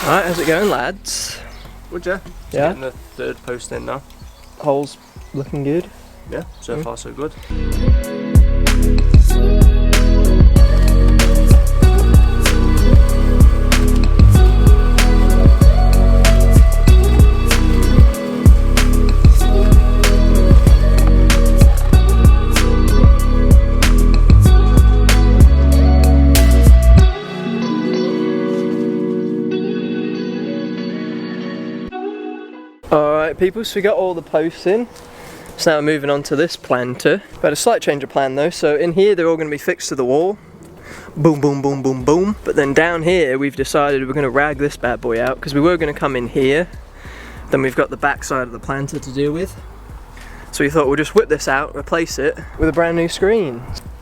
Alright, how's it going, lads? Would ya? Yeah. Getting the third post in now. Hole's looking good. Yeah, so far so good. Alright people, so we got all the posts in. So now we're moving on to this planter. We had a slight change of plan though, so in here they're all going to be fixed to the wall. Boom, boom, boom, boom, boom. But then down here we've decided we're going to rag this bad boy out because we were going to come in here. Then we've got the back side of the planter to deal with. So we thought we'll just whip this out, replace it with a brand new screen.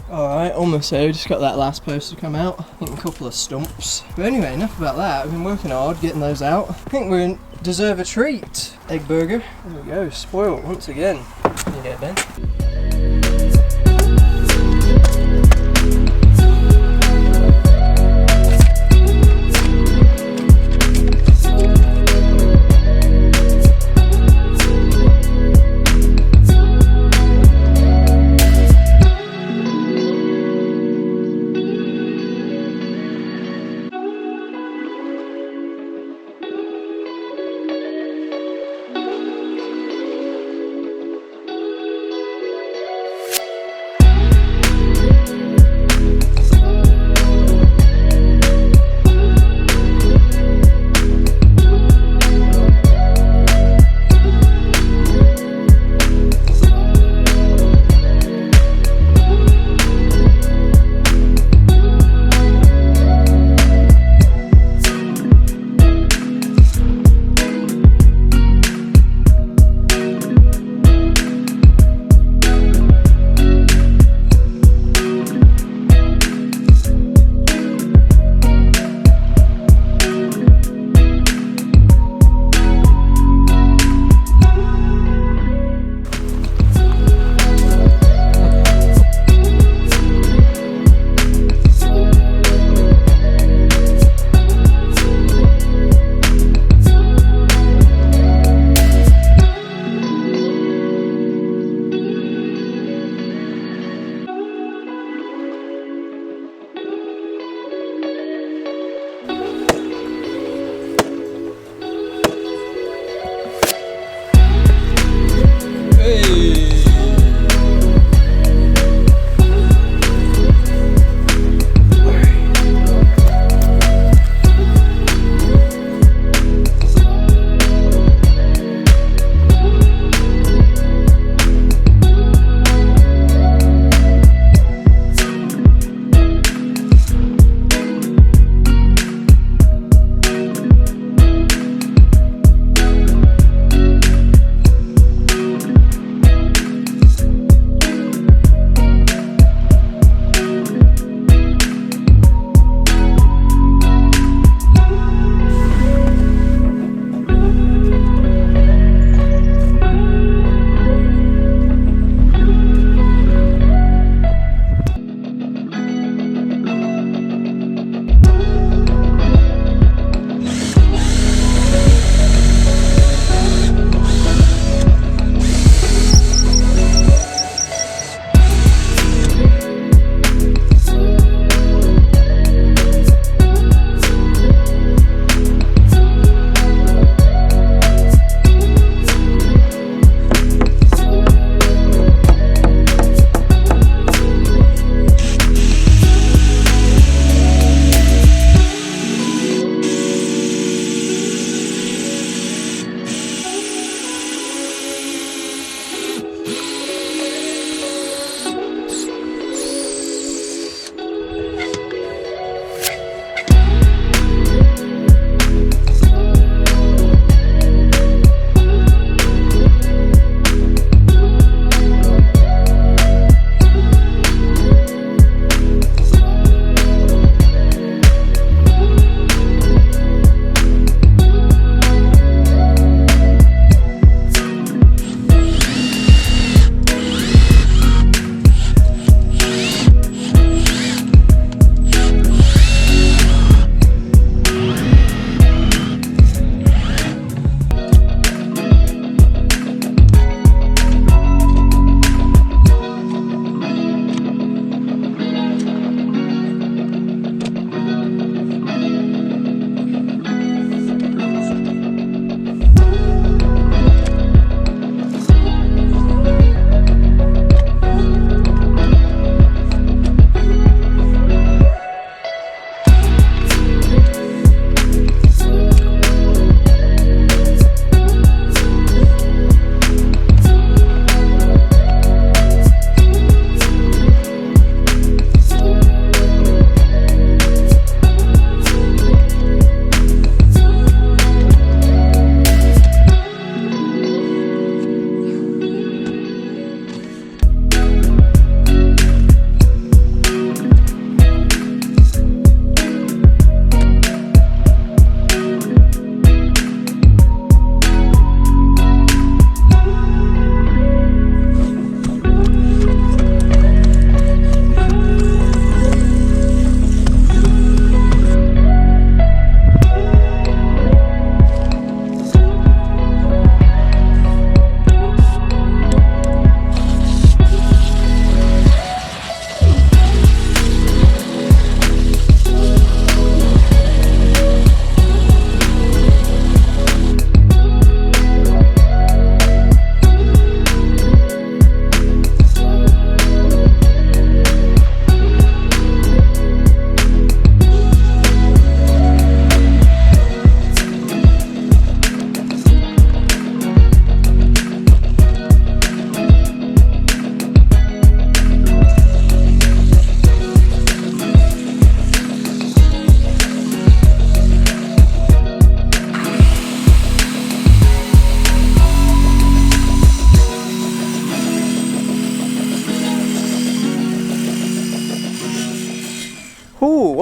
Alright, almost there, just got that last post to come out. I think a couple of stumps. But anyway, enough about that. We've been working hard getting those out. I think we deserve a treat. Egg burger. There we go, spoiled once again. Can you get it, Ben?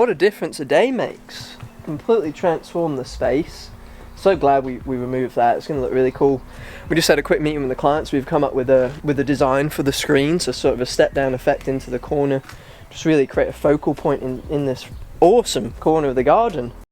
what a difference a day makes. Completely transformed the space. So glad we removed that. It's going to look really cool. We just had a quick meeting with the clients. We've come up with a design for the screen, so sort of a step down effect into the corner. Just really create a focal point in this awesome corner of the garden.